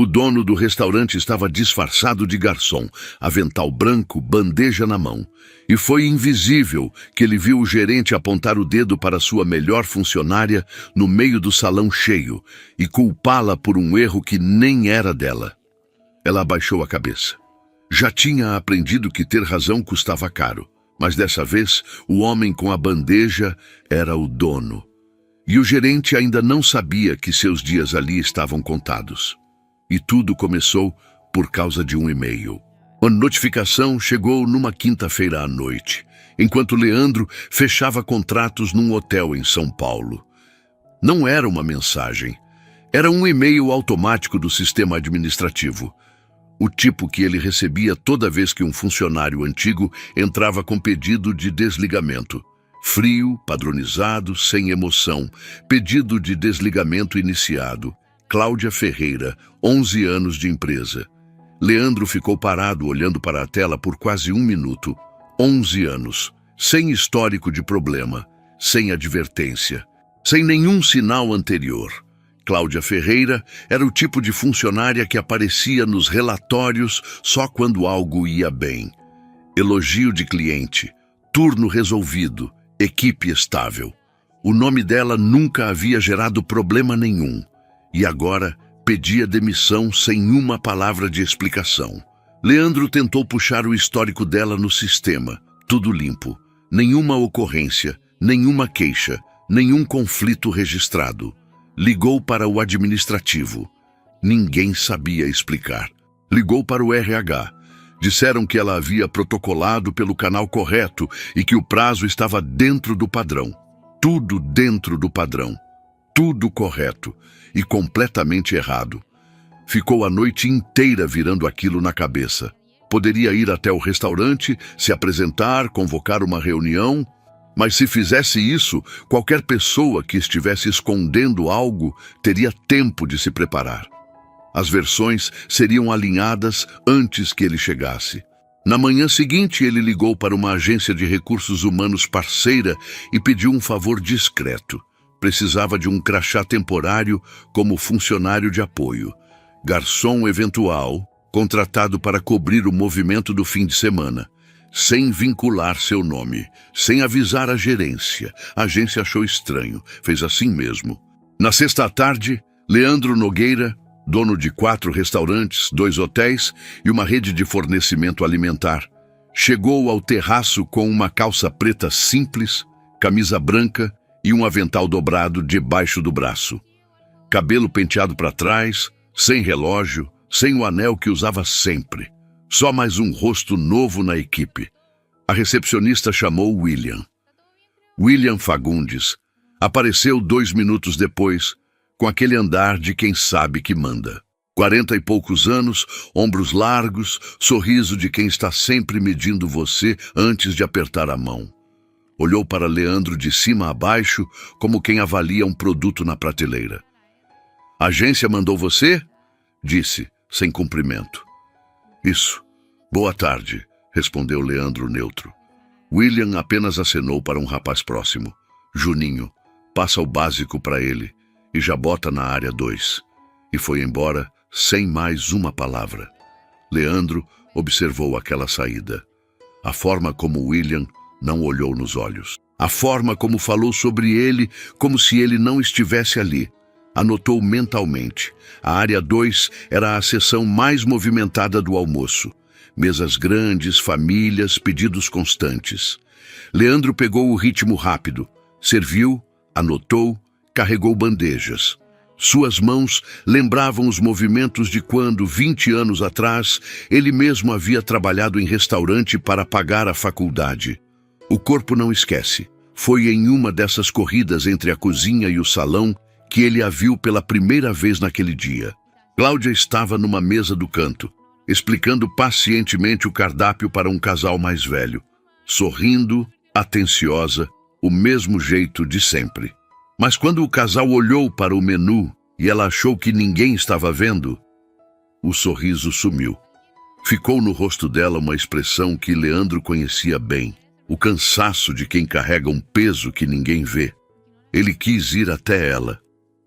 O dono do restaurante estava disfarçado de garçom, avental branco, bandeja na mão. E foi invisível que ele viu o gerente apontar o dedo para sua melhor funcionária no meio do salão cheio e culpá-la por um erro que nem era dela. Ela abaixou a cabeça. Já tinha aprendido que ter razão custava caro, mas dessa vez o homem com a bandeja era o dono. E o gerente ainda não sabia que seus dias ali estavam contados. E tudo começou por causa de um e-mail. A notificação chegou numa quinta-feira à noite, enquanto Leandro fechava contratos num hotel em São Paulo. Não era uma mensagem, era um e-mail automático do sistema administrativo. O tipo que ele recebia toda vez que um funcionário antigo entrava com pedido de desligamento. Frio, padronizado, sem emoção. Pedido de desligamento iniciado. Cláudia Ferreira, 11 anos de empresa. Leandro ficou parado olhando para a tela por quase 1 minuto. 11 anos. Sem histórico de problema. Sem advertência. Sem nenhum sinal anterior. Cláudia Ferreira era o tipo de funcionária que aparecia nos relatórios só quando algo ia bem. Elogio de cliente. Turno resolvido. Equipe estável. O nome dela nunca havia gerado problema nenhum. E agora pedia demissão sem uma palavra de explicação. Leandro tentou puxar o histórico dela no sistema. Tudo limpo. Nenhuma ocorrência, nenhuma queixa, nenhum conflito registrado. Ligou para o administrativo. Ninguém sabia explicar. Ligou para o RH. Disseram que ela havia protocolado pelo canal correto e que o prazo estava dentro do padrão. Tudo dentro do padrão. Tudo correto e completamente errado. Ficou a noite inteira virando aquilo na cabeça. Poderia ir até o restaurante, se apresentar, convocar uma reunião, mas se fizesse isso, qualquer pessoa que estivesse escondendo algo teria tempo de se preparar. As versões seriam alinhadas antes que ele chegasse. Na manhã seguinte, ele ligou para uma agência de recursos humanos parceira e pediu um favor discreto. Precisava de um crachá temporário como funcionário de apoio. Garçom eventual, contratado para cobrir o movimento do fim de semana. Sem vincular seu nome, sem avisar a gerência. A agência achou estranho, fez assim mesmo. Na sexta à tarde, Leandro Nogueira, dono de 4 restaurantes, 2 hotéis e uma rede de fornecimento alimentar, chegou ao terraço com uma calça preta simples, camisa branca e um avental dobrado debaixo do braço. Cabelo penteado para trás, sem relógio, sem o anel que usava sempre. Só mais um rosto novo na equipe. A recepcionista chamou William. William Fagundes apareceu 2 minutos depois, com aquele andar de quem sabe que manda. 40 e poucos anos, ombros largos, sorriso de quem está sempre medindo você antes de apertar a mão. Olhou para Leandro de cima a baixo, como quem avalia um produto na prateleira. "A agência mandou você?" disse, sem cumprimento. "Isso. Boa tarde", respondeu Leandro neutro. William apenas acenou para um rapaz próximo. "Juninho, passa o básico para ele e já bota na área 2. E foi embora sem mais uma palavra. Leandro observou aquela saída. A forma como William não olhou nos olhos. A forma como falou sobre ele, como se ele não estivesse ali. Anotou mentalmente. A área 2 era a seção mais movimentada do almoço. Mesas grandes, famílias, pedidos constantes. Leandro pegou o ritmo rápido. Serviu, anotou, carregou bandejas. Suas mãos lembravam os movimentos de quando, 20 anos atrás, ele mesmo havia trabalhado em restaurante para pagar a faculdade. O corpo não esquece. Foi em uma dessas corridas entre a cozinha e o salão que ele a viu pela primeira vez naquele dia. Cláudia estava numa mesa do canto, explicando pacientemente o cardápio para um casal mais velho. Sorrindo, atenciosa, o mesmo jeito de sempre. Mas quando o casal olhou para o menu e ela achou que ninguém estava vendo, o sorriso sumiu. Ficou no rosto dela uma expressão que Leandro conhecia bem. O cansaço de quem carrega um peso que ninguém vê. Ele quis ir até ela.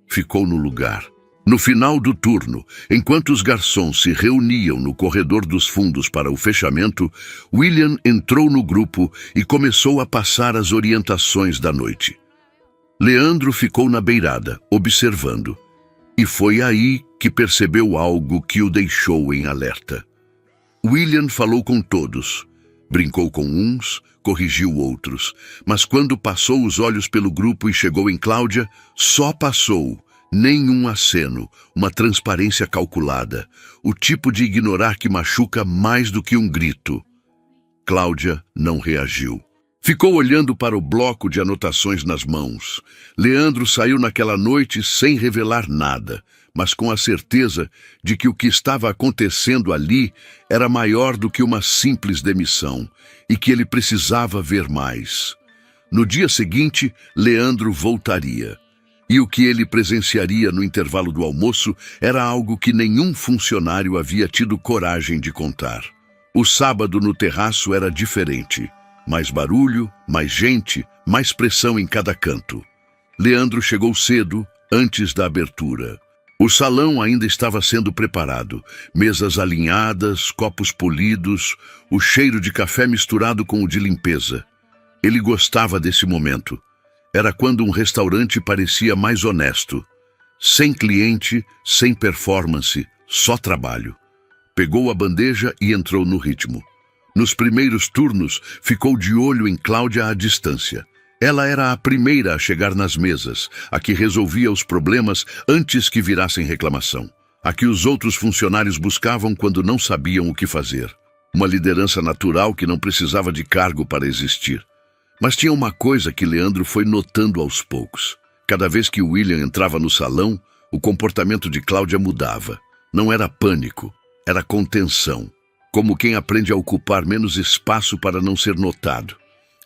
Ficou no lugar. No final do turno, enquanto os garçons se reuniam no corredor dos fundos para o fechamento, William entrou no grupo e começou a passar as orientações da noite. Leandro ficou na beirada, observando, e foi aí que percebeu algo que o deixou em alerta. William falou com todos, brincou com uns, corrigiu outros, mas quando passou os olhos pelo grupo e chegou em Cláudia, só passou, nenhum aceno, uma transparência calculada, o tipo de ignorar que machuca mais do que um grito. Cláudia não reagiu. Ficou olhando para o bloco de anotações nas mãos. Leandro saiu naquela noite sem revelar nada, mas com a certeza de que o que estava acontecendo ali era maior do que uma simples demissão e que ele precisava ver mais. No dia seguinte, Leandro voltaria. E o que ele presenciaria no intervalo do almoço era algo que nenhum funcionário havia tido coragem de contar. O sábado no terraço era diferente. Mais barulho, mais gente, mais pressão em cada canto. Leandro chegou cedo, antes da abertura. O salão ainda estava sendo preparado, mesas alinhadas, copos polidos, o cheiro de café misturado com o de limpeza. Ele gostava desse momento. Era quando um restaurante parecia mais honesto. Sem cliente, sem performance, só trabalho. Pegou a bandeja e entrou no ritmo. Nos primeiros turnos, ficou de olho em Cláudia à distância. Ela era a primeira a chegar nas mesas, a que resolvia os problemas antes que virassem reclamação, a que os outros funcionários buscavam quando não sabiam o que fazer. Uma liderança natural que não precisava de cargo para existir. Mas tinha uma coisa que Leandro foi notando aos poucos. Cada vez que William entrava no salão, o comportamento de Cláudia mudava. Não era pânico, era contenção. Como quem aprende a ocupar menos espaço para não ser notado.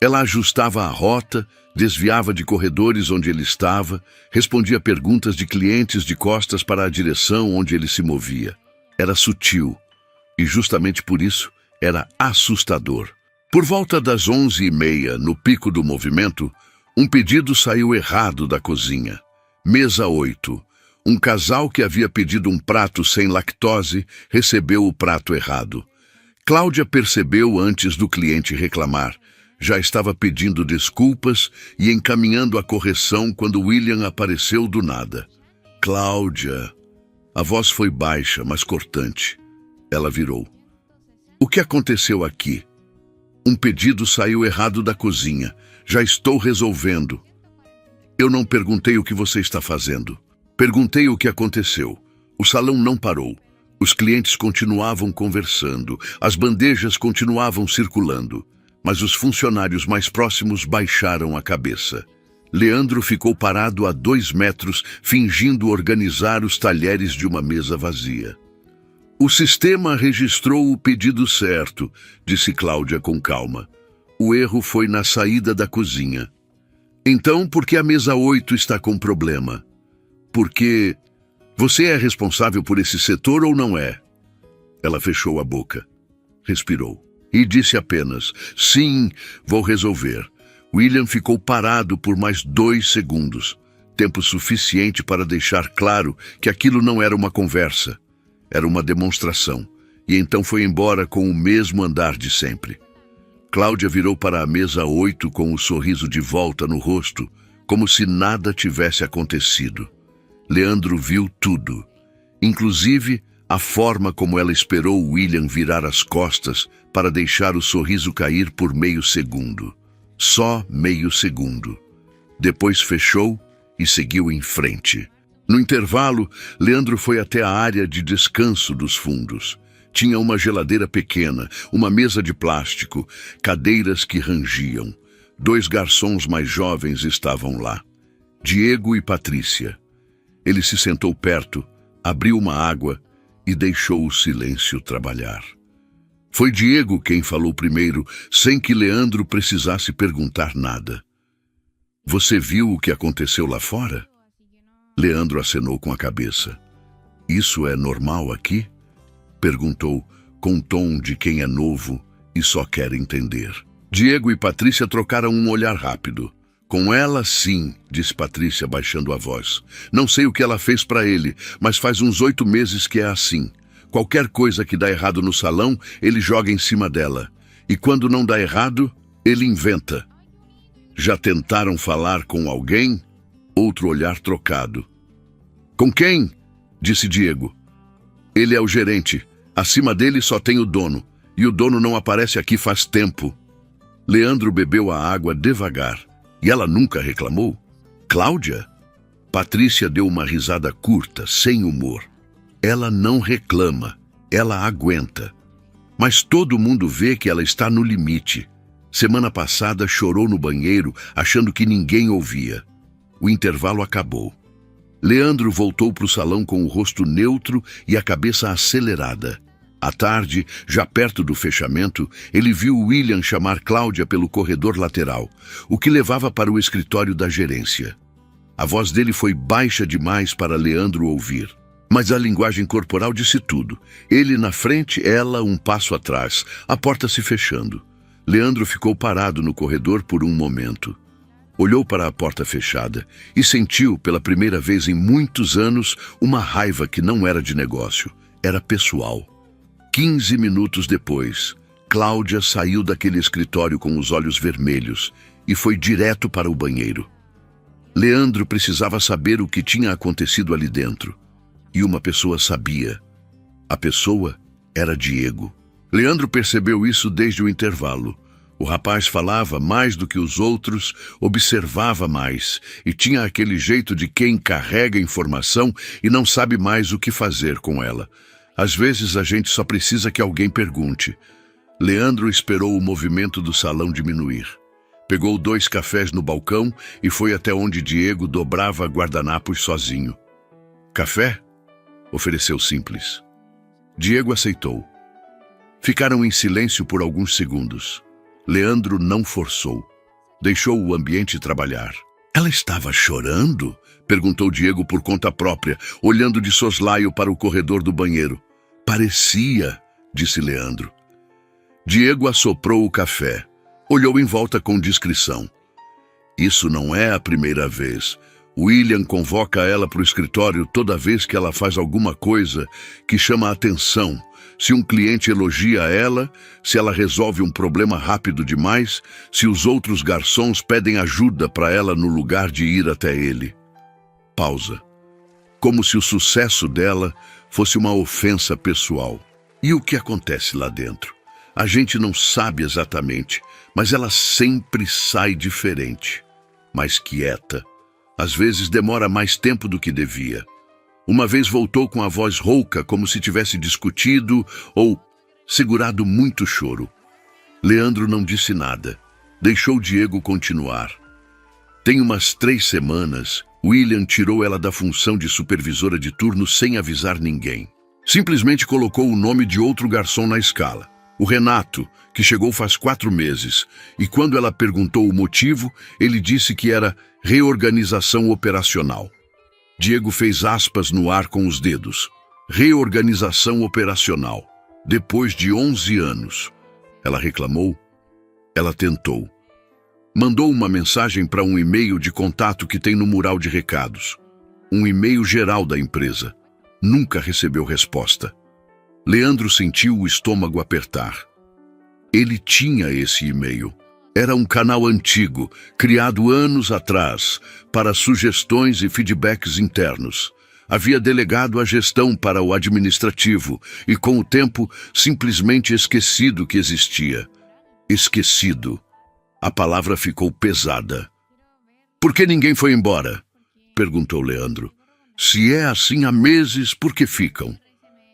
Ela ajustava a rota, desviava de corredores onde ele estava, respondia perguntas de clientes de costas para a direção onde ele se movia. Era sutil, e justamente por isso era assustador. Por volta das 11h30, no pico do movimento, um pedido saiu errado da cozinha. Mesa 8. Um casal que havia pedido um prato sem lactose recebeu o prato errado. Cláudia percebeu antes do cliente reclamar. Já estava pedindo desculpas e encaminhando a correção quando William apareceu do nada. Cláudia. A voz foi baixa, mas cortante. Ela virou. O que aconteceu aqui? Um pedido saiu errado da cozinha. Já estou resolvendo. Eu não perguntei o que você está fazendo. Perguntei o que aconteceu. O salão não parou. Os clientes continuavam conversando, as bandejas continuavam circulando, mas os funcionários mais próximos baixaram a cabeça. Leandro ficou parado a 2 metros, fingindo organizar os talheres de uma mesa vazia. O sistema registrou o pedido certo, disse Cláudia com calma. O erro foi na saída da cozinha. Então, por que a mesa 8 está com problema? Porque... Você é responsável por esse setor ou não é? Ela fechou a boca, respirou e disse apenas, sim, vou resolver. William ficou parado por mais 2 segundos, tempo suficiente para deixar claro que aquilo não era uma conversa, era uma demonstração, e então foi embora com o mesmo andar de sempre. Cláudia virou para a mesa 8 com o sorriso de volta no rosto, como se nada tivesse acontecido. Leandro viu tudo, inclusive a forma como ela esperou William virar as costas para deixar o sorriso cair por meio segundo. Só meio segundo. Depois fechou e seguiu em frente. No intervalo, Leandro foi até a área de descanso dos fundos. Tinha uma geladeira pequena, uma mesa de plástico, cadeiras que rangiam. 2 garçons mais jovens estavam lá, Diego e Patrícia. Ele se sentou perto, abriu uma água e deixou o silêncio trabalhar. Foi Diego quem falou primeiro, sem que Leandro precisasse perguntar nada. Você viu o que aconteceu lá fora? Leandro acenou com a cabeça. Isso é normal aqui? Perguntou, com tom de quem é novo e só quer entender. Diego e Patrícia trocaram um olhar rápido. Com ela, sim, disse Patrícia, baixando a voz. Não sei o que ela fez para ele, mas faz uns 8 meses que é assim. Qualquer coisa que dá errado no salão, ele joga em cima dela. E quando não dá errado, ele inventa. Já tentaram falar com alguém? Outro olhar trocado. Com quem? Disse Diego. Ele é o gerente. Acima dele só tem o dono. E o dono não aparece aqui faz tempo. Leandro bebeu a água devagar. E ela nunca reclamou? Cláudia? Patrícia deu uma risada curta, sem humor. Ela não reclama, ela aguenta. Mas todo mundo vê que ela está no limite. Semana passada chorou no banheiro, achando que ninguém ouvia. O intervalo acabou. Leandro voltou para o salão com o rosto neutro e a cabeça acelerada. À tarde, já perto do fechamento, ele viu William chamar Cláudia pelo corredor lateral, o que levava para o escritório da gerência. A voz dele foi baixa demais para Leandro ouvir, mas a linguagem corporal disse tudo. Ele na frente, ela um passo atrás, a porta se fechando. Leandro ficou parado no corredor por um momento. Olhou para a porta fechada e sentiu, pela primeira vez em muitos anos, uma raiva que não era de negócio, era pessoal. 15 minutos depois, Cláudia saiu daquele escritório com os olhos vermelhos e foi direto para o banheiro. Leandro precisava saber o que tinha acontecido ali dentro. E uma pessoa sabia. A pessoa era Diego. Leandro percebeu isso desde o intervalo. O rapaz falava mais do que os outros, observava mais e tinha aquele jeito de quem carrega informação e não sabe mais o que fazer com ela. Às vezes a gente só precisa que alguém pergunte. Leandro esperou o movimento do salão diminuir. Pegou 2 cafés no balcão e foi até onde Diego dobrava guardanapos sozinho. Café? Ofereceu simples. Diego aceitou. Ficaram em silêncio por alguns segundos. Leandro não forçou. Deixou o ambiente trabalhar. Ela estava chorando? Perguntou Diego por conta própria, olhando de soslaio para o corredor do banheiro. Parecia, disse Leandro. Diego assoprou o café. Olhou em volta com discrição. Isso não é a primeira vez. William convoca ela para o escritório toda vez que ela faz alguma coisa que chama a atenção. Se um cliente elogia ela, se ela resolve um problema rápido demais, se os outros garçons pedem ajuda para ela no lugar de ir até ele. Pausa. Como se o sucesso dela fosse uma ofensa pessoal. E o que acontece lá dentro? A gente não sabe exatamente, mas ela sempre sai diferente. Mais quieta. Às vezes demora mais tempo do que devia. Uma vez voltou com a voz rouca, como se tivesse discutido ou segurado muito choro. Leandro não disse nada. Deixou Diego continuar. Tem umas 3 semanas, William tirou ela da função de supervisora de turno sem avisar ninguém. Simplesmente colocou o nome de outro garçom na escala. O Renato, que chegou faz 4 meses, e quando ela perguntou o motivo, ele disse que era reorganização operacional. Diego fez aspas no ar com os dedos. Reorganização operacional. Depois de 11 anos. Ela reclamou. Ela tentou. Mandou uma mensagem para um e-mail de contato que tem no mural de recados. Um e-mail geral da empresa. Nunca recebeu resposta. Leandro sentiu o estômago apertar. Ele tinha esse e-mail. Era um canal antigo, criado anos atrás, para sugestões e feedbacks internos. Havia delegado a gestão para o administrativo e, com o tempo, simplesmente esquecido que existia. Esquecido. A palavra ficou pesada. Por que ninguém foi embora? Perguntou Leandro. Se é assim há meses, por que ficam?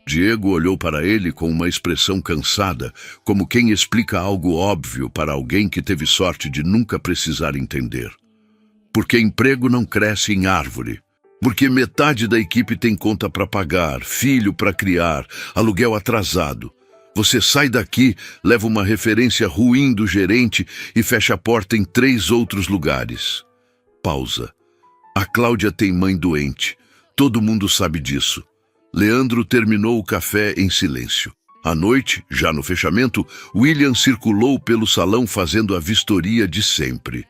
Diego olhou para ele com uma expressão cansada, como quem explica algo óbvio para alguém que teve sorte de nunca precisar entender. Porque emprego não cresce em árvore. Porque metade da equipe tem conta para pagar, filho para criar, aluguel atrasado. Você sai daqui, leva uma referência ruim do gerente e fecha a porta em 3 outros lugares. Pausa. A Cláudia tem mãe doente. Todo mundo sabe disso. Leandro terminou o café em silêncio. À noite, já no fechamento, William circulou pelo salão fazendo a vistoria de sempre.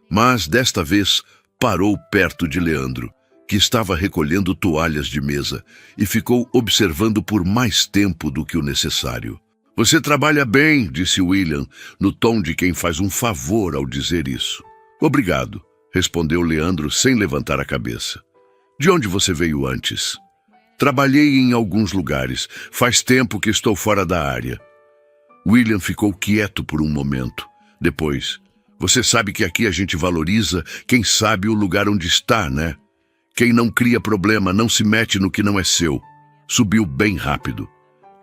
Mas, desta vez, parou perto de Leandro, que estava recolhendo toalhas de mesa, e ficou observando por mais tempo do que o necessário. Você trabalha bem, disse William, no tom de quem faz um favor ao dizer isso. Obrigado, respondeu Leandro sem levantar a cabeça. De onde você veio antes? Trabalhei em alguns lugares. Faz tempo que estou fora da área. William ficou quieto por um momento. Depois, você sabe que aqui a gente valoriza quem sabe o lugar onde está, né? Quem não cria problema não se mete no que não é seu. Subiu bem rápido.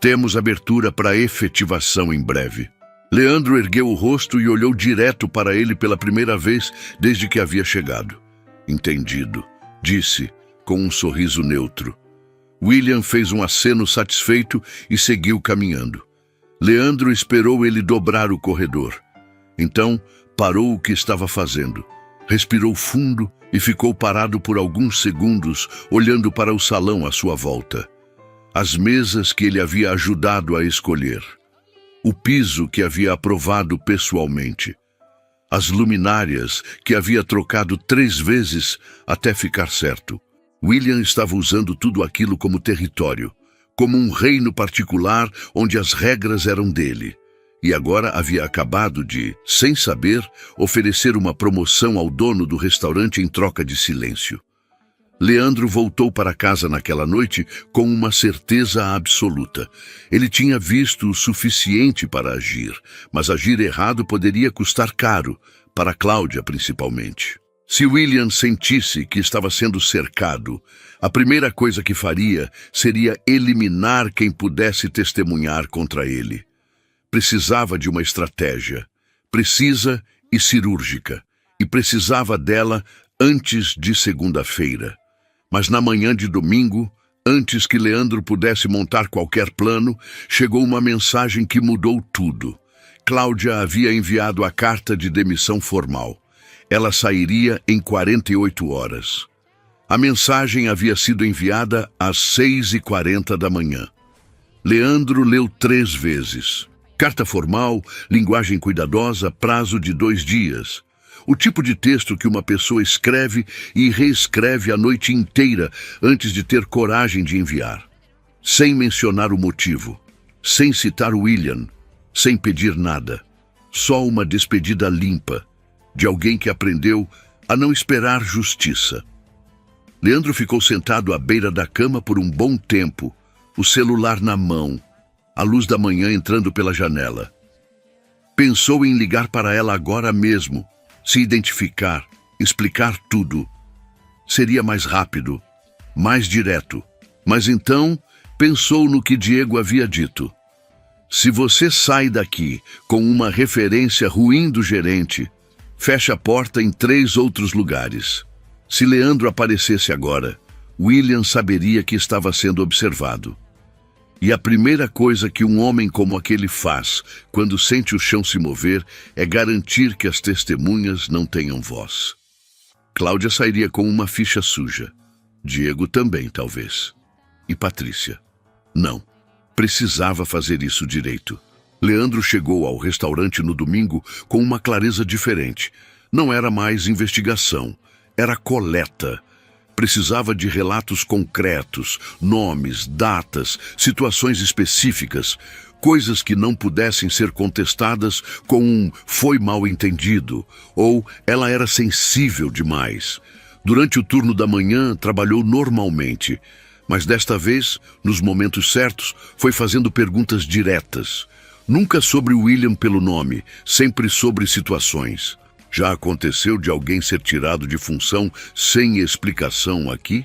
Temos abertura para efetivação em breve. Leandro ergueu o rosto e olhou direto para ele pela primeira vez desde que havia chegado. Entendido, disse, com um sorriso neutro. William fez um aceno satisfeito e seguiu caminhando. Leandro esperou ele dobrar o corredor. Então, parou o que estava fazendo. Respirou fundo e ficou parado por alguns segundos, olhando para o salão à sua volta. As mesas que ele havia ajudado a escolher. O piso que havia aprovado pessoalmente. As luminárias que havia trocado 3 vezes até ficar certo. William estava usando tudo aquilo como território, como um reino particular onde as regras eram dele. E agora havia acabado de, sem saber, oferecer uma promoção ao dono do restaurante em troca de silêncio. Leandro voltou para casa naquela noite com uma certeza absoluta. Ele tinha visto o suficiente para agir, mas agir errado poderia custar caro, para Cláudia principalmente. Se William sentisse que estava sendo cercado, a primeira coisa que faria seria eliminar quem pudesse testemunhar contra ele. Precisava de uma estratégia, precisa e cirúrgica, e precisava dela antes de segunda-feira. Mas na manhã de domingo, antes que Leandro pudesse montar qualquer plano, chegou uma mensagem que mudou tudo. Cláudia havia enviado a carta de demissão formal. Ela sairia em 48 horas. A mensagem havia sido enviada às 6h40 da manhã. Leandro leu 3 vezes. Carta formal, linguagem cuidadosa, prazo de 2 dias. O tipo de texto que uma pessoa escreve e reescreve a noite inteira antes de ter coragem de enviar. Sem mencionar o motivo, sem citar William, sem pedir nada. Só uma despedida limpa, de alguém que aprendeu a não esperar justiça. Leandro ficou sentado à beira da cama por um bom tempo, o celular na mão, a luz da manhã entrando pela janela. Pensou em ligar para ela agora mesmo, se identificar, explicar tudo. Seria mais rápido, mais direto. Mas então pensou no que Diego havia dito. Se você sai daqui com uma referência ruim do gerente, fecha a porta em 3 outros lugares. Se Leandro aparecesse agora, William saberia que estava sendo observado. E a primeira coisa que um homem como aquele faz, quando sente o chão se mover, é garantir que as testemunhas não tenham voz. Cláudia sairia com uma ficha suja. Diego também, talvez. E Patrícia? Não. Precisava fazer isso direito. Leandro chegou ao restaurante no domingo com uma clareza diferente. Não era mais investigação, era coleta. Precisava de relatos concretos, nomes, datas, situações específicas, coisas que não pudessem ser contestadas com um "foi mal entendido" ou "ela era sensível demais". Durante o turno da manhã, trabalhou normalmente, mas desta vez, nos momentos certos, foi fazendo perguntas diretas. Nunca sobre William pelo nome, sempre sobre situações. Já aconteceu de alguém ser tirado de função sem explicação aqui?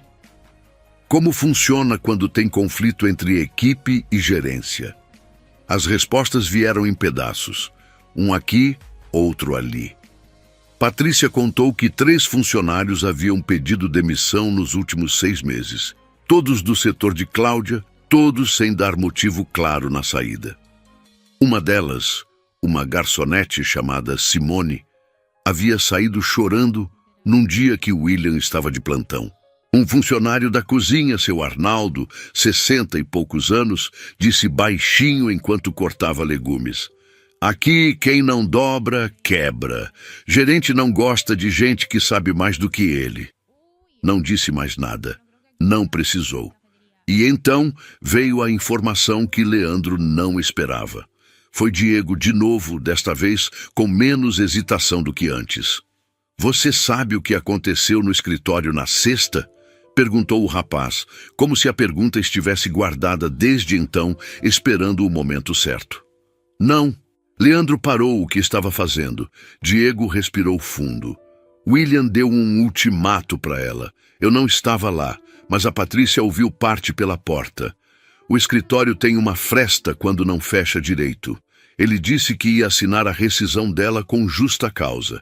Como funciona quando tem conflito entre equipe e gerência? As respostas vieram em pedaços. Um aqui, outro ali. Patrícia contou que 3 funcionários haviam pedido demissão nos últimos 6 meses. Todos do setor de Cláudia, todos sem dar motivo claro na saída. Uma delas, uma garçonete chamada Simone, havia saído chorando num dia que William estava de plantão. Um funcionário da cozinha, seu Arnaldo, 60 e poucos anos, disse baixinho enquanto cortava legumes: Aqui, quem não dobra, quebra. Gerente não gosta de gente que sabe mais do que ele. Não disse mais nada. Não precisou. E então veio a informação que Leandro não esperava. Foi Diego de novo, desta vez com menos hesitação do que antes. Você sabe o que aconteceu no escritório na sexta? Perguntou o rapaz, como se a pergunta estivesse guardada desde então, esperando o momento certo. Não. Leandro parou o que estava fazendo. Diego respirou fundo. William deu um ultimato para ela. Eu não estava lá, mas a Patrícia ouviu parte pela porta. O escritório tem uma fresta quando não fecha direito. Ele disse que ia assinar a rescisão dela com justa causa.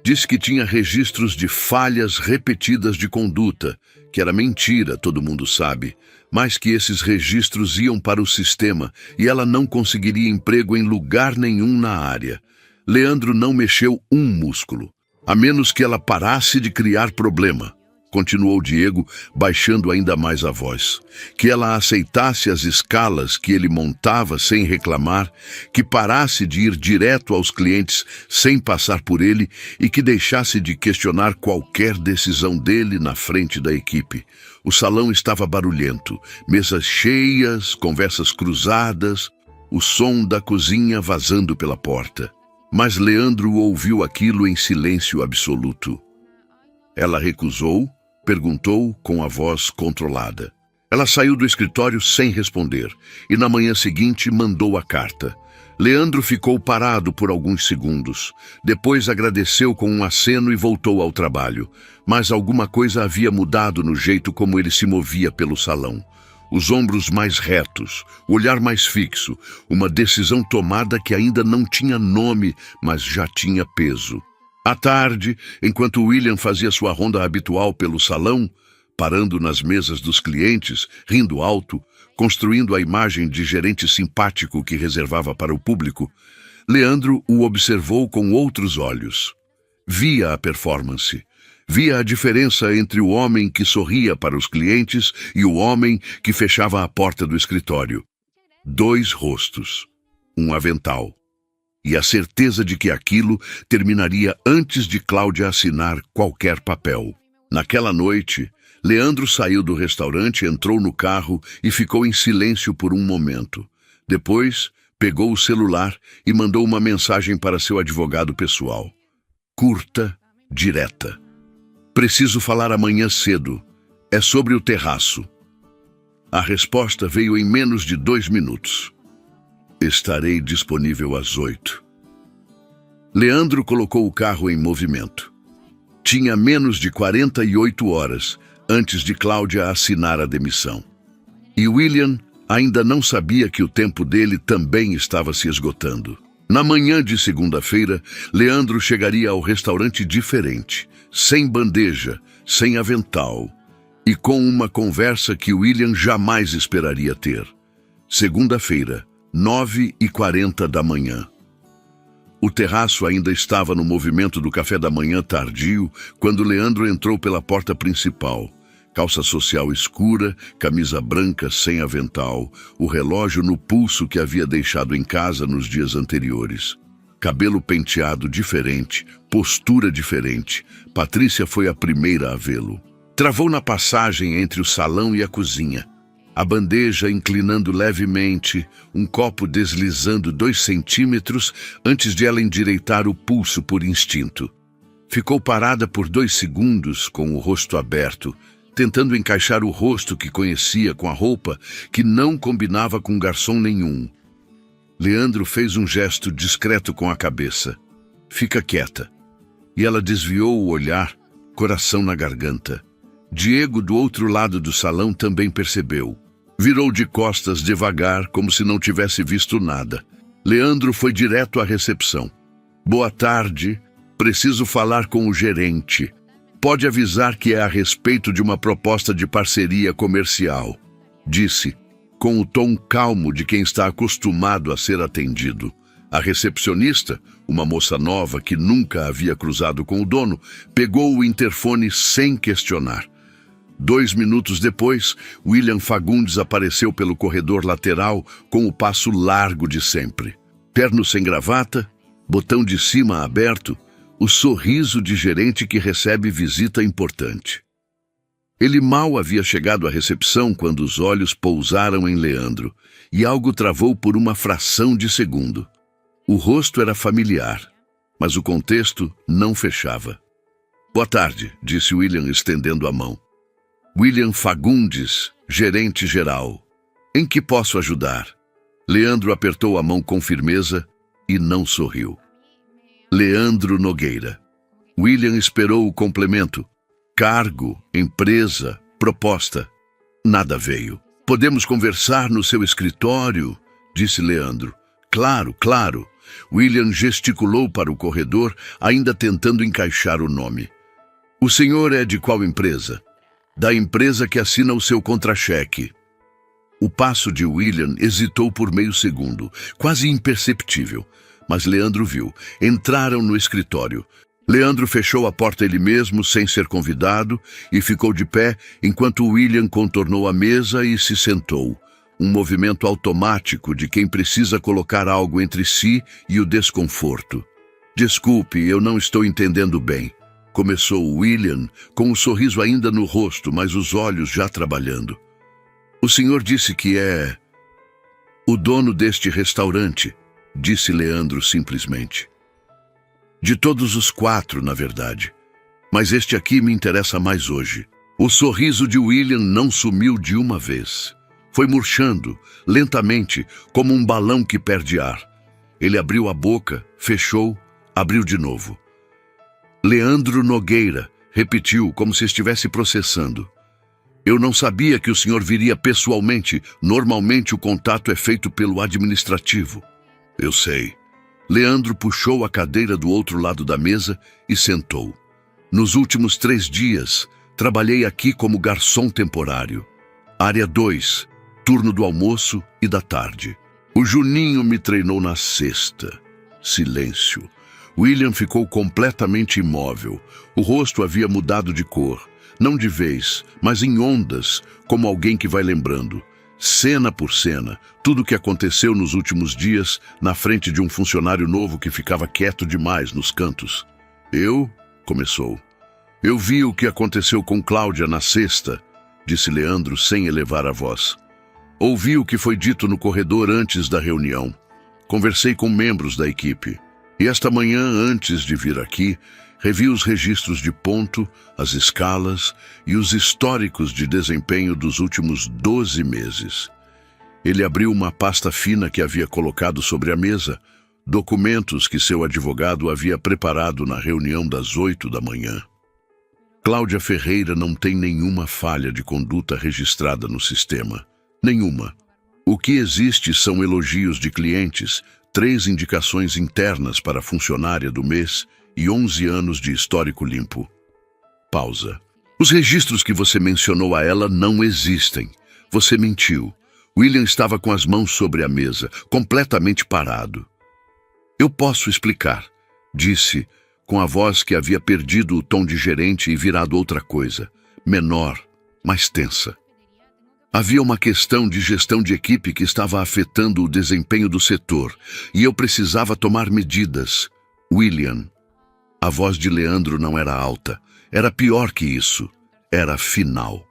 Disse que tinha registros de falhas repetidas de conduta, que era mentira, todo mundo sabe, mas que esses registros iam para o sistema e ela não conseguiria emprego em lugar nenhum na área. Leandro não mexeu um músculo, a menos que ela parasse de criar problema. Continuou Diego, baixando ainda mais a voz. Que ela aceitasse as escalas que ele montava sem reclamar, que parasse de ir direto aos clientes sem passar por ele e que deixasse de questionar qualquer decisão dele na frente da equipe. O salão estava barulhento, mesas cheias, conversas cruzadas, o som da cozinha vazando pela porta. Mas Leandro ouviu aquilo em silêncio absoluto. Ela recusou. Perguntou com a voz controlada. Ela saiu do escritório sem responder e na manhã seguinte mandou a carta. Leandro ficou parado por alguns segundos. Depois agradeceu com um aceno e voltou ao trabalho. Mas alguma coisa havia mudado no jeito como ele se movia pelo salão. Os ombros mais retos, o olhar mais fixo, uma decisão tomada que ainda não tinha nome, mas já tinha peso. À tarde, enquanto William fazia sua ronda habitual pelo salão, parando nas mesas dos clientes, rindo alto, construindo a imagem de gerente simpático que reservava para o público, Leandro o observou com outros olhos. Via a performance. Via a diferença entre o homem que sorria para os clientes e o homem que fechava a porta do escritório. 2 rostos. Um avental. E a certeza de que aquilo terminaria antes de Cláudia assinar qualquer papel. Naquela noite, Leandro saiu do restaurante, entrou no carro e ficou em silêncio por um momento. Depois, pegou o celular e mandou uma mensagem para seu advogado pessoal. Curta, direta. Preciso falar amanhã cedo. É sobre o terraço. A resposta veio em menos de 2 minutos. Estarei disponível às 8. Leandro colocou o carro em movimento. Tinha menos de 48 horas antes de Cláudia assinar a demissão. E William ainda não sabia que o tempo dele também estava se esgotando. Na manhã de segunda-feira, Leandro chegaria ao restaurante diferente, sem bandeja, sem avental, e com uma conversa que William jamais esperaria ter. Segunda-feira, 9h40 da manhã. O terraço ainda estava no movimento do café da manhã tardio quando Leandro entrou pela porta principal. Calça social escura, camisa branca sem avental, o relógio no pulso que havia deixado em casa nos dias anteriores. Cabelo penteado diferente, postura diferente. Patrícia foi a primeira a vê-lo. Travou na passagem entre o salão e a cozinha. A bandeja inclinando levemente, um copo deslizando 2 centímetros antes de ela endireitar o pulso por instinto. Ficou parada por 2 segundos com o rosto aberto, tentando encaixar o rosto que conhecia com a roupa que não combinava com garçom nenhum. Leandro fez um gesto discreto com a cabeça. Fica quieta. E ela desviou o olhar, coração na garganta. Diego, do outro lado do salão, também percebeu. Virou de costas devagar, como se não tivesse visto nada. Leandro foi direto à recepção. Boa tarde, preciso falar com o gerente. Pode avisar que é a respeito de uma proposta de parceria comercial, disse, com o tom calmo de quem está acostumado a ser atendido. A recepcionista, uma moça nova que nunca havia cruzado com o dono, pegou o interfone sem questionar. 2 minutos depois, William Fagundes apareceu pelo corredor lateral com o passo largo de sempre. Terno sem gravata, botão de cima aberto, o sorriso de gerente que recebe visita importante. Ele mal havia chegado à recepção quando os olhos pousaram em Leandro, e algo travou por uma fração de segundo. O rosto era familiar, mas o contexto não fechava. "Boa tarde", disse William estendendo a mão. "William Fagundes, gerente geral. Em que posso ajudar?" Leandro apertou a mão com firmeza e não sorriu. Leandro Nogueira. William esperou o complemento. Cargo, empresa, proposta. Nada veio. "Podemos conversar no seu escritório?", disse Leandro. "Claro, claro." William gesticulou para o corredor, ainda tentando encaixar o nome. "O senhor é de qual empresa?" "Da empresa que assina o seu contra-cheque." O passo de William hesitou por meio segundo, quase imperceptível, mas Leandro viu. Entraram no escritório. Leandro fechou a porta ele mesmo, sem ser convidado, e ficou de pé enquanto William contornou a mesa e se sentou. Um movimento automático de quem precisa colocar algo entre si e o desconforto. "Desculpe, eu não estou entendendo bem", começou William, com o sorriso ainda no rosto, mas os olhos já trabalhando. "O senhor disse que é o dono deste restaurante", disse Leandro simplesmente. "De todos os 4, na verdade. Mas este aqui me interessa mais hoje." O sorriso de William não sumiu de uma vez. Foi murchando, lentamente, como um balão que perde ar. Ele abriu a boca, fechou, abriu de novo. "Leandro Nogueira", repetiu, como se estivesse processando. "Eu não sabia que o senhor viria pessoalmente. Normalmente o contato é feito pelo administrativo." "Eu sei." Leandro puxou a cadeira do outro lado da mesa e sentou. "Nos últimos 3 dias, trabalhei aqui como garçom temporário. Área 2, turno do almoço e da tarde. O Juninho me treinou na sexta." Silêncio. William ficou completamente imóvel. O rosto havia mudado de cor. Não de vez, mas em ondas, como alguém que vai lembrando. Cena por cena, tudo o que aconteceu nos últimos dias, na frente de um funcionário novo que ficava quieto demais nos cantos. Começou. "Eu vi o que aconteceu com Cláudia na sexta", disse Leandro sem elevar a voz. "Ouvi o que foi dito no corredor antes da reunião. Conversei com membros da equipe. E esta manhã, antes de vir aqui, revi os registros de ponto, as escalas e os históricos de desempenho dos últimos 12 meses. Ele abriu uma pasta fina que havia colocado sobre a mesa, documentos que seu advogado havia preparado na reunião das 8 da manhã. Cláudia Ferreira não tem nenhuma falha de conduta registrada no sistema. Nenhuma. O que existe são elogios de clientes, 3 indicações internas para a funcionária do mês e 11 anos de histórico limpo." Pausa. "Os registros que você mencionou a ela não existem. Você mentiu." William estava com as mãos sobre a mesa, completamente parado. "Eu posso explicar", disse, com a voz que havia perdido o tom de gerente e virado outra coisa, menor, mais tensa. Havia uma questão de gestão de equipe que estava afetando o desempenho do setor, e eu precisava tomar medidas. "William." A voz de Leandro não era alta. Era pior que isso. Era final.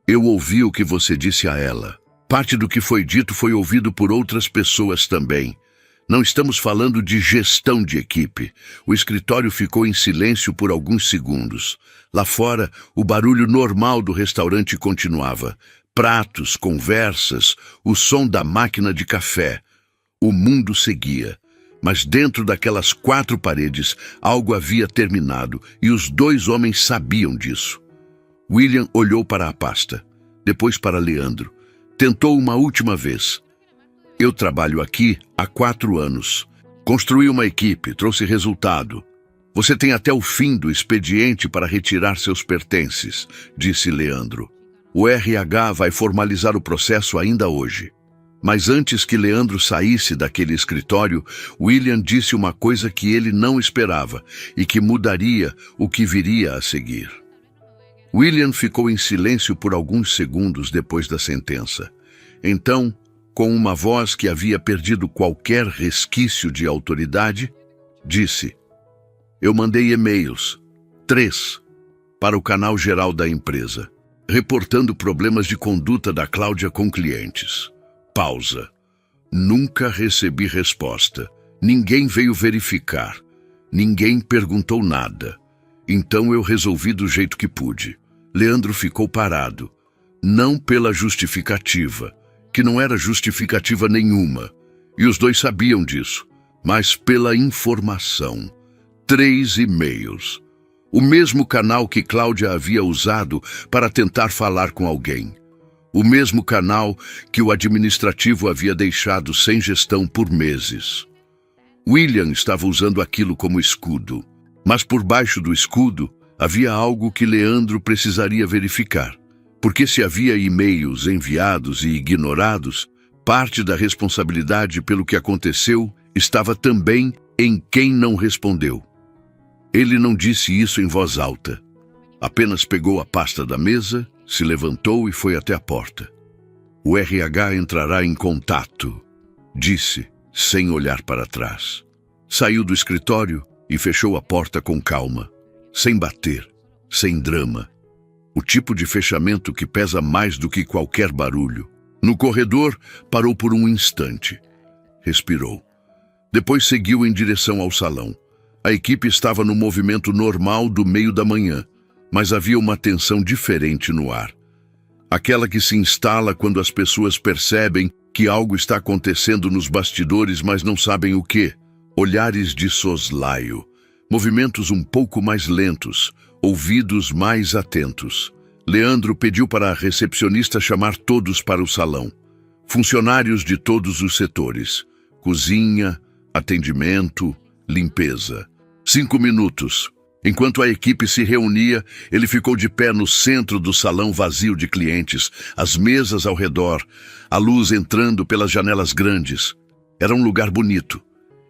"Eu ouvi o que você disse a ela. Parte do que foi dito foi ouvido por outras pessoas também. Não estamos falando de gestão de equipe." O escritório ficou em silêncio por alguns segundos. Lá fora, o barulho normal do restaurante continuava. Pratos, conversas, o som da máquina de café. O mundo seguia. Mas dentro daquelas 4 paredes, algo havia terminado, e os 2 homens sabiam disso. William olhou para a pasta, depois para Leandro. Tentou uma última vez. "Eu trabalho aqui há 4 anos. Construí uma equipe, trouxe resultado. Você tem até o fim do expediente para retirar seus pertences", disse Leandro. "O RH vai formalizar o processo ainda hoje." Mas antes que Leandro saísse daquele escritório, William disse uma coisa que ele não esperava e que mudaria o que viria a seguir. William ficou em silêncio por alguns segundos depois da sentença. Então, Com uma voz que havia perdido qualquer resquício de autoridade, disse: Eu mandei e-mails, 3, para o canal geral da empresa, reportando problemas de conduta da Cláudia com clientes. Pausa. Nunca recebi resposta. Ninguém veio verificar. Ninguém perguntou nada. Então eu resolvi do jeito que pude. Leandro ficou parado. Não pela justificativa, que não era justificativa nenhuma. E os dois sabiam disso. Mas pela informação. 3 e-mails. O mesmo canal que Cláudia havia usado para tentar falar com alguém. O mesmo canal que o administrativo havia deixado sem gestão por meses. William estava usando aquilo como escudo. Mas por baixo do escudo havia algo que Leandro precisaria verificar. Porque se havia e-mails enviados e ignorados, parte da responsabilidade pelo que aconteceu estava também em quem não respondeu. Ele não disse isso em voz alta. Apenas pegou a pasta da mesa, se levantou e foi até a porta. O RH entrará em contato, disse, sem olhar para trás. Saiu do escritório e fechou a porta com calma, sem bater, sem drama. O tipo de fechamento que pesa mais do que qualquer barulho. No corredor, parou por um instante. Respirou. Depois seguiu em direção ao salão. A equipe estava no movimento normal do meio da manhã, mas havia uma tensão diferente no ar. Aquela que se instala quando as pessoas percebem que algo está acontecendo nos bastidores, mas não sabem o quê. Olhares de soslaio, movimentos um pouco mais lentos, ouvidos mais atentos. Leandro pediu para a recepcionista chamar todos para o salão. Funcionários de todos os setores. Cozinha, atendimento, limpeza. 5 minutos. Enquanto a equipe se reunia, ele ficou de pé no centro do salão vazio de clientes, as mesas ao redor, a luz entrando pelas janelas grandes. Era um lugar bonito.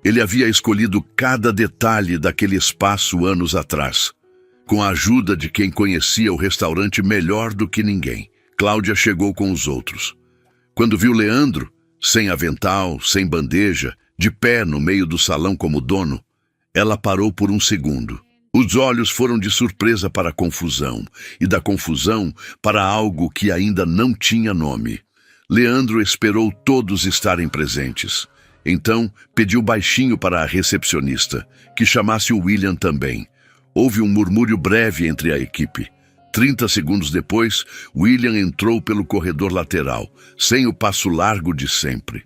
Ele havia escolhido cada detalhe daquele espaço anos atrás. Com a ajuda de quem conhecia o restaurante melhor do que ninguém, Cláudia chegou com os outros. Quando viu Leandro, sem avental, sem bandeja, de pé no meio do salão como dono, ela parou por um segundo. Os olhos foram de surpresa para a confusão, e da confusão para algo que ainda não tinha nome. Leandro esperou todos estarem presentes. Então, pediu baixinho para a recepcionista, que chamasse o William também. Houve um murmúrio breve entre a equipe. 30 segundos depois, William entrou pelo corredor lateral, sem o passo largo de sempre.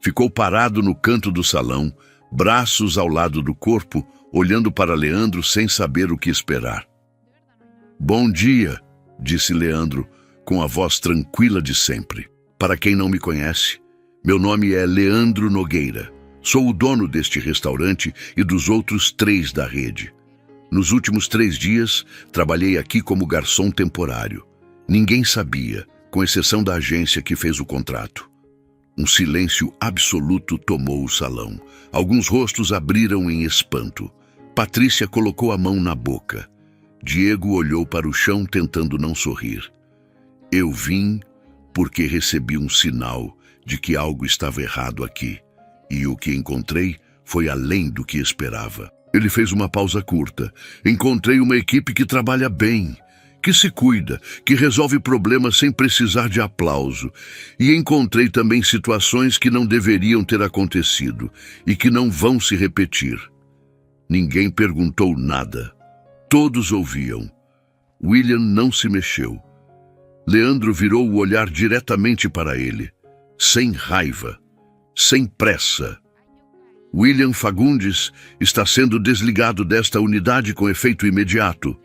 Ficou parado no canto do salão, braços ao lado do corpo, olhando para Leandro sem saber o que esperar. Bom dia, disse Leandro, com a voz tranquila de sempre. Para quem não me conhece, meu nome é Leandro Nogueira. Sou o dono deste restaurante e dos outros 3 da rede. Nos últimos 3 dias, trabalhei aqui como garçom temporário. Ninguém sabia, com exceção da agência que fez o contrato. Um silêncio absoluto tomou o salão. Alguns rostos abriram em espanto. Patrícia colocou a mão na boca. Diego olhou para o chão tentando não sorrir. Eu vim porque recebi um sinal de que algo estava errado aqui. E o que encontrei foi além do que esperava. Ele fez uma pausa curta. Encontrei uma equipe que trabalha bem, que se cuida, que resolve problemas sem precisar de aplauso. E encontrei também situações que não deveriam ter acontecido e que não vão se repetir. Ninguém perguntou nada. Todos ouviam. William não se mexeu. Leandro virou o olhar diretamente para ele, sem raiva, sem pressa. William Fagundes está sendo desligado desta unidade com efeito imediato.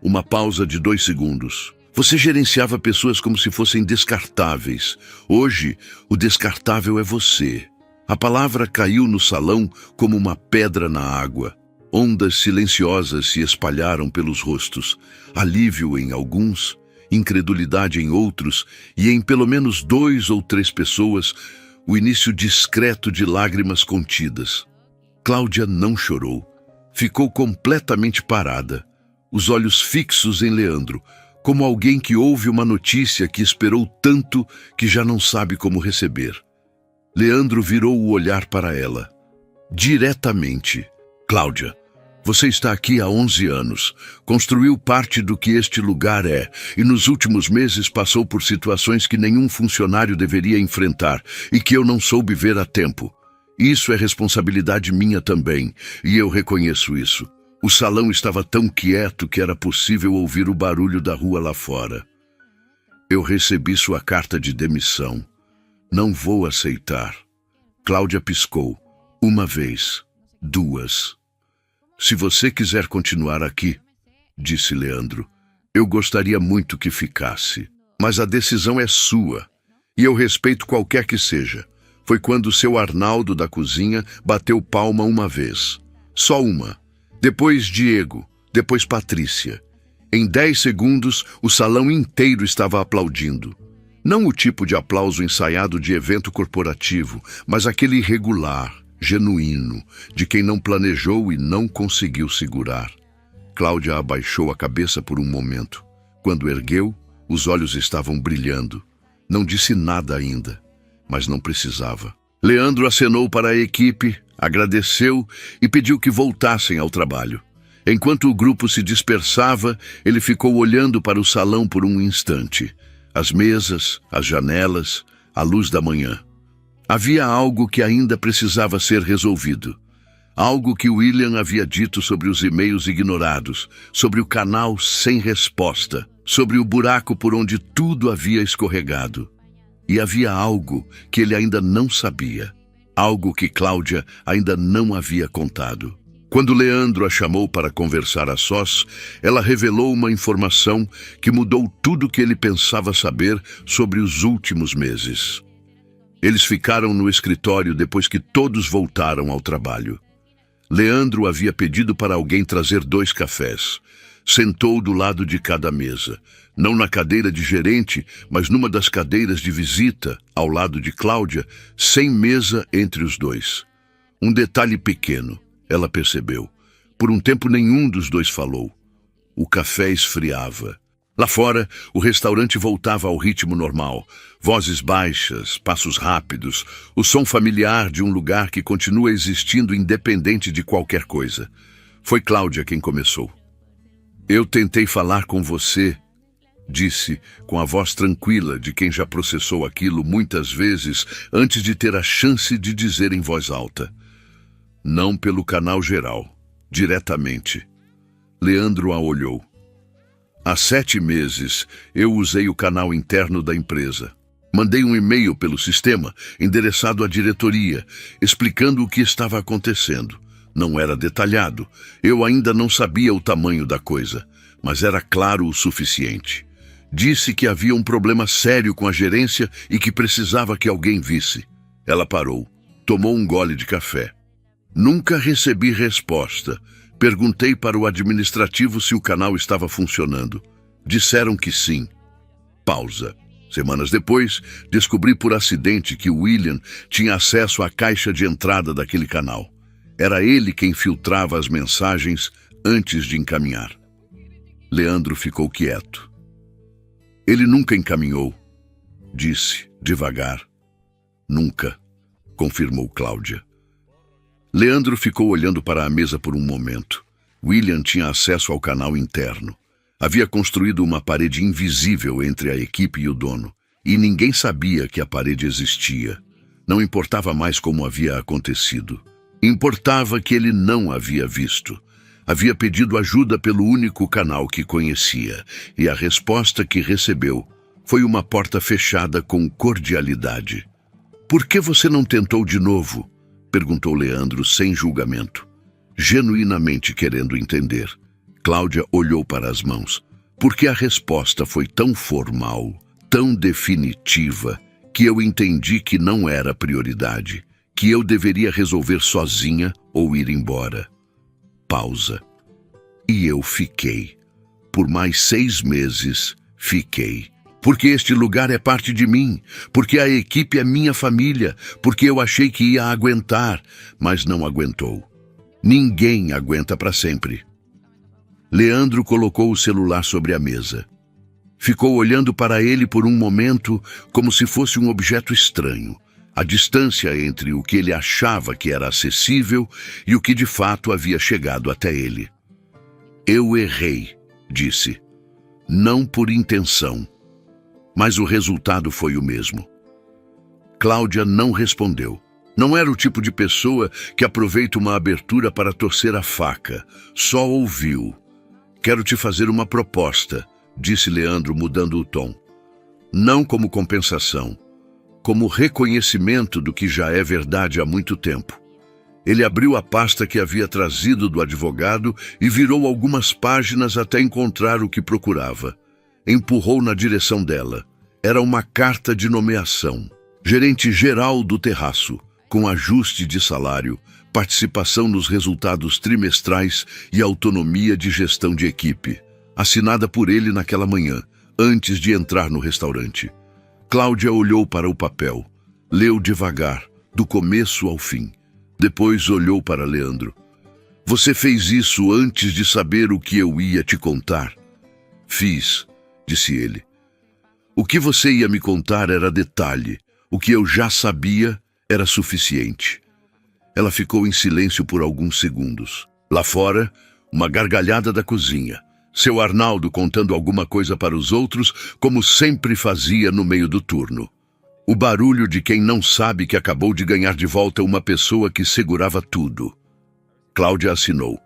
Uma pausa de 2 segundos. Você gerenciava pessoas como se fossem descartáveis. Hoje, o descartável é você. A palavra caiu no salão como uma pedra na água. Ondas silenciosas se espalharam pelos rostos. Alívio em alguns, incredulidade em outros, e em pelo menos 2 ou 3 pessoas, o início discreto de lágrimas contidas. Cláudia não chorou. Ficou completamente parada, os olhos fixos em Leandro, como alguém que ouve uma notícia que esperou tanto que já não sabe como receber. Leandro virou o olhar para ela. Diretamente. Cláudia, você está aqui há 11 anos, construiu parte do que este lugar é, e nos últimos meses passou por situações que nenhum funcionário deveria enfrentar e que eu não soube ver a tempo. Isso é responsabilidade minha também, e eu reconheço isso. O salão estava tão quieto que era possível ouvir o barulho da rua lá fora. Eu recebi sua carta de demissão. Não vou aceitar. Cláudia piscou. Uma vez. Duas. Se você quiser continuar aqui, disse Leandro, eu gostaria muito que ficasse. Mas a decisão é sua, e eu respeito qualquer que seja. Foi quando seu Arnaldo da cozinha bateu palma uma vez. Só uma. Depois Diego, depois Patrícia. Em 10 segundos, o salão inteiro estava aplaudindo. Não o tipo de aplauso ensaiado de evento corporativo, mas aquele irregular, genuíno, de quem não planejou e não conseguiu segurar. Cláudia abaixou a cabeça por um momento. Quando ergueu, os olhos estavam brilhando. Não disse nada ainda, mas não precisava. Leandro acenou para a equipe, agradeceu e pediu que voltassem ao trabalho. Enquanto o grupo se dispersava, ele ficou olhando para o salão por um instante. As mesas, as janelas, a luz da manhã. Havia algo que ainda precisava ser resolvido. Algo que William havia dito sobre os e-mails ignorados, sobre o canal sem resposta, sobre o buraco por onde tudo havia escorregado. E havia algo que ele ainda não sabia, algo que Cláudia ainda não havia contado. Quando Leandro a chamou para conversar a sós, ela revelou uma informação que mudou tudo o que ele pensava saber sobre os últimos meses. Eles ficaram no escritório depois que todos voltaram ao trabalho. Leandro havia pedido para alguém trazer 2 cafés. Sentou do lado de cada mesa, não na cadeira de gerente, mas numa das cadeiras de visita, ao lado de Cláudia, sem mesa entre os dois. Um detalhe pequeno, ela percebeu. Por um tempo nenhum dos dois falou. O café esfriava. Lá fora, o restaurante voltava ao ritmo normal. Vozes baixas, passos rápidos, o som familiar de um lugar que continua existindo independente de qualquer coisa. Foi Cláudia quem começou. Eu tentei falar com você, disse, com a voz tranquila de quem já processou aquilo muitas vezes antes de ter a chance de dizer em voz alta. Não pelo canal geral, diretamente. Leandro a olhou. Há 7 meses, eu usei o canal interno da empresa. Mandei um e-mail pelo sistema, endereçado à diretoria, explicando o que estava acontecendo. Não era detalhado. Eu ainda não sabia o tamanho da coisa, mas era claro o suficiente. Disse que havia um problema sério com a gerência e que precisava que alguém visse. Ela parou, tomou um gole de café. Nunca recebi resposta. Perguntei para o administrativo se o canal estava funcionando. Disseram que sim. Pausa. Semanas depois, descobri por acidente que William tinha acesso à caixa de entrada daquele canal. Era ele quem filtrava as mensagens antes de encaminhar. Leandro ficou quieto. Ele nunca encaminhou, disse, devagar. Nunca, confirmou Cláudia. Leandro ficou olhando para a mesa por um momento. William tinha acesso ao canal interno. Havia construído uma parede invisível entre a equipe e o dono, e ninguém sabia que a parede existia. Não importava mais como havia acontecido. Importava que ele não havia visto. Havia pedido ajuda pelo único canal que conhecia, e a resposta que recebeu foi uma porta fechada com cordialidade. "Por que você não tentou de novo?" perguntou Leandro sem julgamento, genuinamente querendo entender. Cláudia olhou para as mãos, porque a resposta foi tão formal, tão definitiva, que eu entendi que não era prioridade, que eu deveria resolver sozinha ou ir embora. Pausa. E eu fiquei. Por mais 6 meses, fiquei. Porque este lugar é parte de mim, porque a equipe é minha família, porque eu achei que ia aguentar, mas não aguentou. Ninguém aguenta para sempre. Leandro colocou o celular sobre a mesa. Ficou olhando para ele por um momento como se fosse um objeto estranho. A distância entre o que ele achava que era acessível e o que de fato havia chegado até ele. Eu errei, disse. Não por intenção. Mas o resultado foi o mesmo. Cláudia não respondeu. Não era o tipo de pessoa que aproveita uma abertura para torcer a faca. Só ouviu. Quero te fazer uma proposta, disse Leandro, mudando o tom. Não como compensação, como reconhecimento do que já é verdade há muito tempo. Ele abriu a pasta que havia trazido do advogado e virou algumas páginas até encontrar o que procurava. Empurrou na direção dela. Era uma carta de nomeação. Gerente geral do terraço, com ajuste de salário, participação nos resultados trimestrais e autonomia de gestão de equipe. Assinada por ele naquela manhã, antes de entrar no restaurante. Cláudia olhou para o papel. Leu devagar, do começo ao fim. Depois olhou para Leandro. Você fez isso antes de saber o que eu ia te contar? Fiz, disse ele. O que você ia me contar era detalhe. O que eu já sabia era suficiente. Ela ficou em silêncio por alguns segundos. Lá fora, uma gargalhada da cozinha. Seu Arnaldo contando alguma coisa para os outros, como sempre fazia no meio do turno. O barulho de quem não sabe que acabou de ganhar de volta uma pessoa que segurava tudo. Cláudia assinou.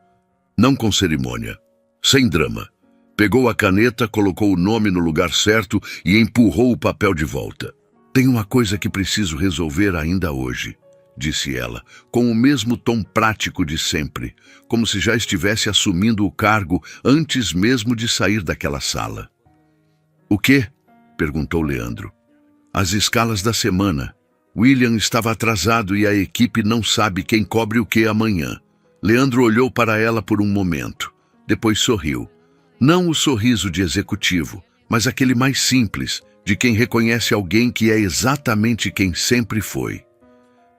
Não com cerimônia. Sem drama. Pegou a caneta, colocou o nome no lugar certo e empurrou o papel de volta. Tem uma coisa que preciso resolver ainda hoje, disse ela, com o mesmo tom prático de sempre, como se já estivesse assumindo o cargo antes mesmo de sair daquela sala. O quê? Perguntou Leandro. As escalas da semana. William estava atrasado e a equipe não sabe quem cobre o que amanhã. Leandro olhou para ela por um momento. Depois sorriu. Não o sorriso de executivo, mas aquele mais simples, de quem reconhece alguém que é exatamente quem sempre foi.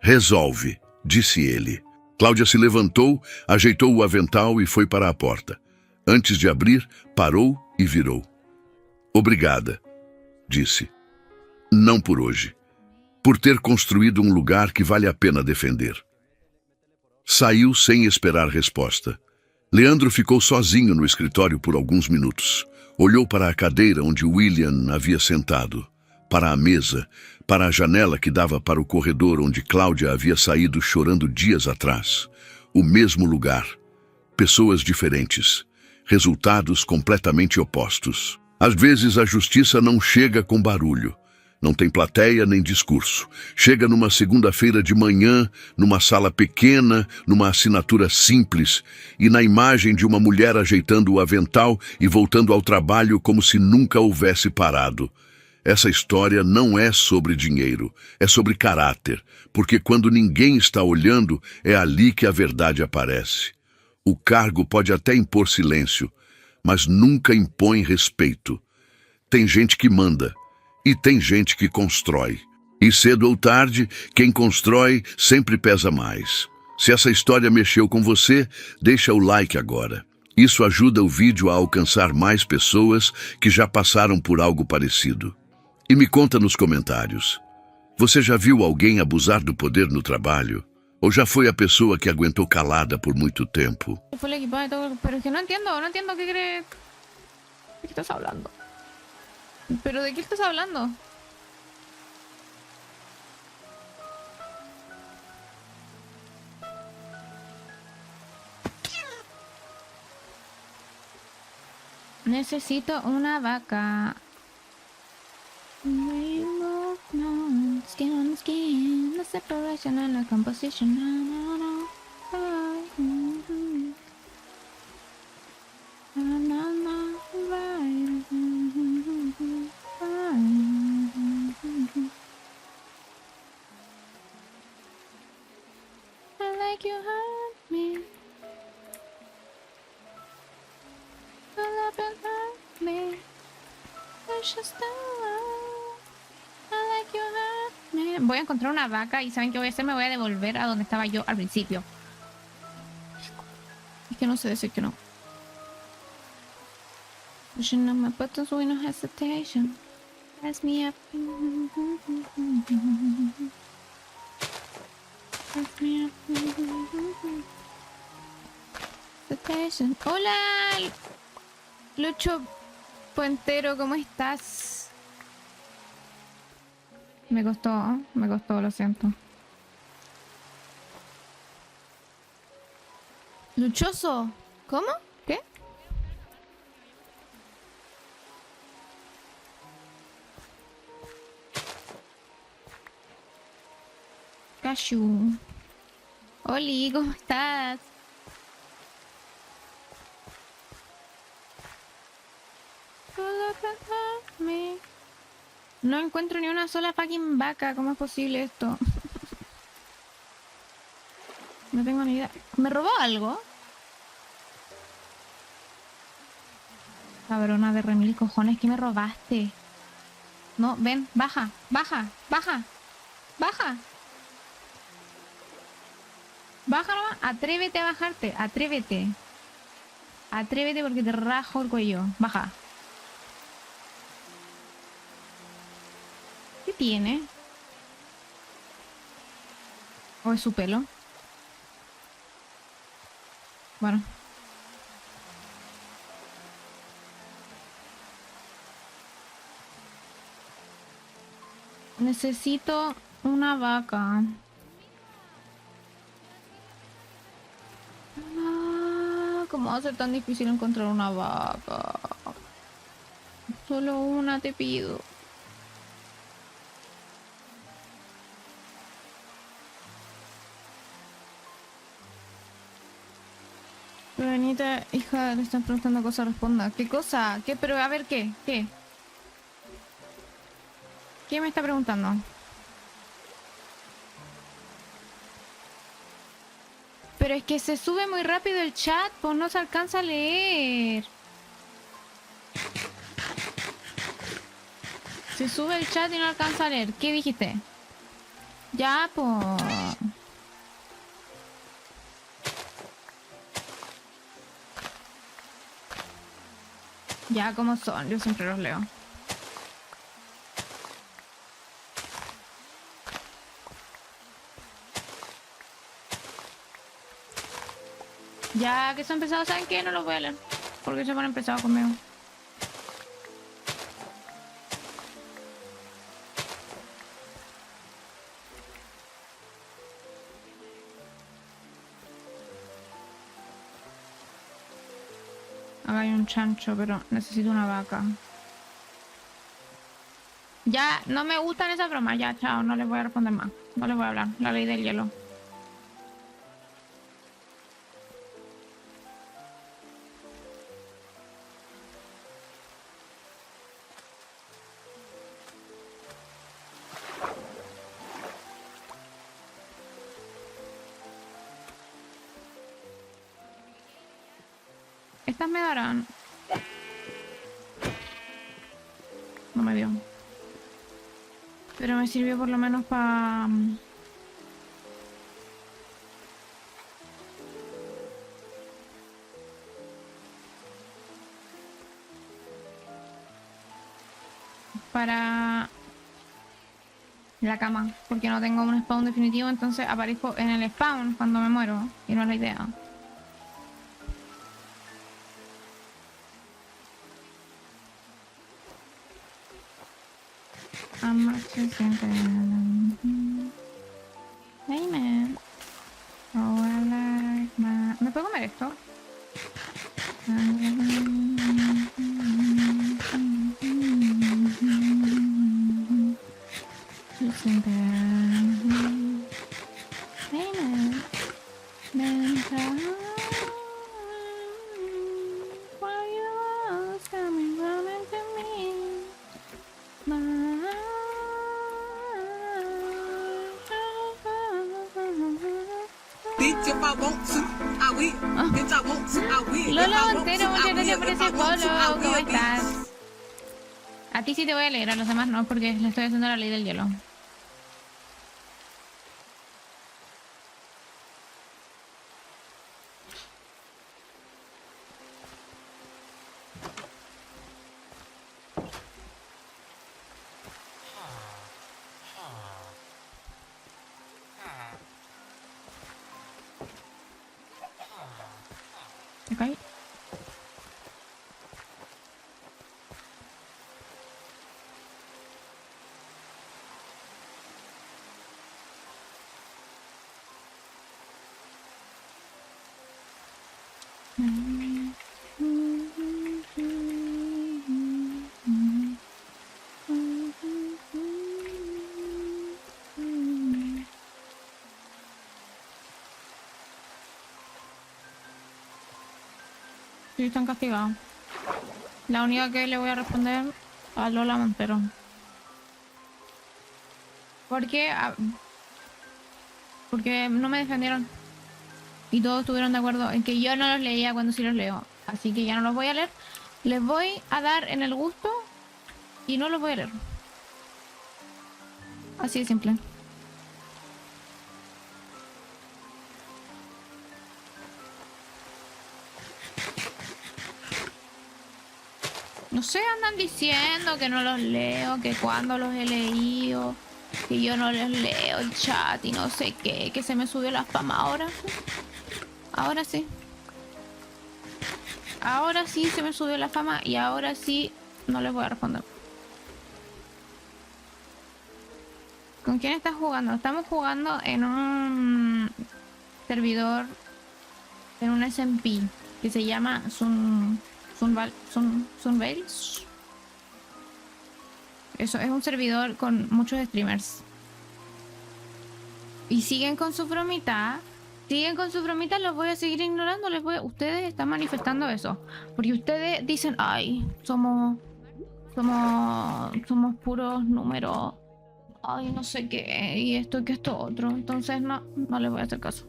Resolve, disse ele. Cláudia se levantou, ajeitou o avental e foi para a porta. Antes de abrir, parou e virou. Obrigada, disse. Não por hoje. Por ter construído um lugar que vale a pena defender. Saiu sem esperar resposta. Leandro ficou sozinho no escritório por alguns minutos. Olhou para a cadeira onde William havia sentado, para a mesa, para a janela que dava para o corredor onde Cláudia havia saído chorando dias atrás. O mesmo lugar. Pessoas diferentes. Resultados completamente opostos. Às vezes a justiça não chega com barulho. Não tem plateia nem discurso. Chega numa segunda-feira de manhã, numa sala pequena, numa assinatura simples, e na imagem de uma mulher ajeitando o avental e voltando ao trabalho como se nunca houvesse parado. Essa história não é sobre dinheiro, é sobre caráter, porque quando ninguém está olhando, é ali que a verdade aparece. O cargo pode até impor silêncio, mas nunca impõe respeito. Tem gente que manda. E tem gente que constrói. E cedo ou tarde, quem constrói sempre pesa mais. Se essa história mexeu com você, deixa o like agora. Isso ajuda o vídeo a alcançar mais pessoas que já passaram por algo parecido. E me conta nos comentários. Você já viu alguém abusar do poder no trabalho? Ou já foi a pessoa que aguentou calada por muito tempo? Fue el equipo de todo, pero es que no entiendo qué crees. ¿De qué estás hablando? ¿Pero de qué estás hablando? Necesito una vaca. Skin on skin, the separation and the composition. I like you hurt me. I love and hurt me. I should stop. I like you hurt me. Voy a encontrar una vaca y ¿saben qué voy a hacer? Me voy a devolver a donde estaba yo al principio. Es que no sé decir que no. Pushing on my buttons with no hesitation. Press me up. Press me up. Hesitation. Hola, Lucho Puentero, ¿cómo estás? Me costó, lo siento. Luchoso, ¿cómo? ¿Qué? Cashew. Oli, ¿cómo estás? No encuentro ni una sola fucking vaca. ¿Cómo es posible esto? No tengo ni idea. ¿Me robó algo? Cabrona de remil cojones, ¿qué me robaste? No, ven, baja, baja, baja, baja. Baja nomás, atrévete a bajarte, atrévete. Atrévete porque te rajo el cuello. Baja. ¿Qué tiene? ¿O es su pelo? Bueno. Necesito una vaca. Ah, ¿cómo va a ser tan difícil encontrar una vaca? Solo una te pido. Benita, hija, le están preguntando cosas, responda. ¿Qué cosa? ¿Qué? Pero a ver, ¿qué? ¿Qué? ¿Qué me está preguntando? Pero es que se sube muy rápido el chat, pues no se alcanza a leer. Se sube el chat y no alcanza a leer. ¿Qué dijiste? Ya, pues... Ya, como son, yo siempre los leo. Ya que son pesados, ¿saben qué? No los voy a leer. Porque se ponen pesados conmigo. Acá hay un chancho, pero necesito una vaca. Ya, no me gustan esas bromas. Ya, chao, no les voy a responder más. No les voy a hablar. La ley del hielo. Estas me darán. No me dio. Pero me sirvió por lo menos para... Para... la cama. Porque no tengo un spawn definitivo, entonces aparezco en el spawn cuando me muero. Y no es la idea. Hey man. Oh, I like my... ¿Me puedo comer esto? Hey man. Why you always coming running to me? Bitch, if I want to, I will. Bitch, I want to, I will. Lola Montero, muchas gracias por ese follow. ¿Cómo estás? A ti sí te voy a leer, a los demás no, porque le estoy haciendo la ley del hielo. Ok. Sí, están castigados. La única que le voy a responder a Lola Montero. Porque, porque no me defendieron. Y todos estuvieron de acuerdo en que yo no los leía cuando sí los leo. Así que ya no los voy a leer. Les voy a dar en el gusto y no los voy a leer. Así de simple. No sé, andan diciendo que no los leo, que cuando los he leído, que yo no les leo el chat y no sé qué, que se me subió la fama ahora. Ahora sí. Ahora sí se me subió la fama y ahora sí no les voy a responder. ¿Con quién estás jugando? Estamos jugando en un servidor, en un SMP que se llama Sunveils. Eso es un servidor con muchos streamers. Y siguen con su bromita. Siguen con su bromita, los voy a seguir ignorando. Ustedes están manifestando eso. Porque ustedes dicen, ay, somos puros números. Ay, no sé qué. Y esto, que esto otro. Entonces no les voy a hacer caso.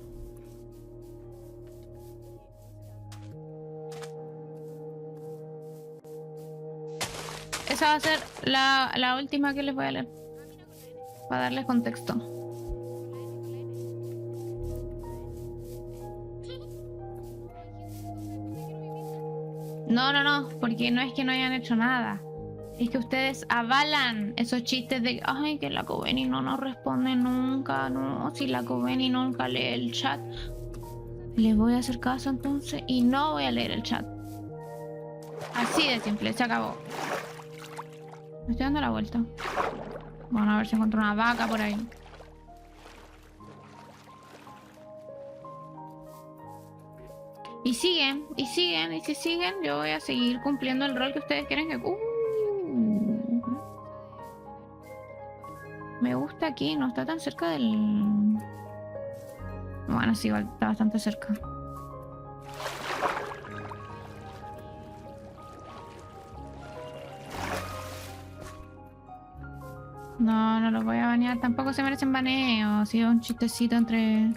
Esa va a ser la última que les voy a leer. Para darles contexto. No, porque no es que no hayan hecho nada. Es que ustedes avalan esos chistes de ay, que la Coveni no nos responde nunca. No, si la Coveni nunca lee el chat. Les voy a hacer caso entonces y no voy a leer el chat. Así de simple, se acabó. Me estoy dando la vuelta. Bueno, a ver si encuentro una vaca por ahí. Y siguen, y siguen, y si siguen, yo voy a seguir cumpliendo el rol que ustedes quieren que... Me gusta aquí, no está tan cerca del... Bueno, sí, está bastante cerca. No los voy a banear, tampoco se merecen baneo, si es un chistecito entre...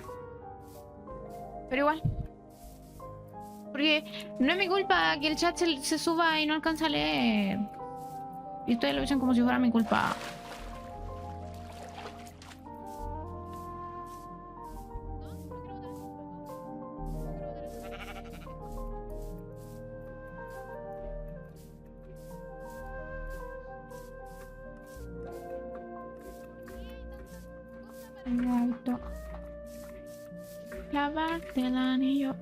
Pero igual. Porque no es mi culpa que el chat se suba y no alcanza a leer. Y ustedes lo dicen como si fuera mi culpa. Lavarte el anillo.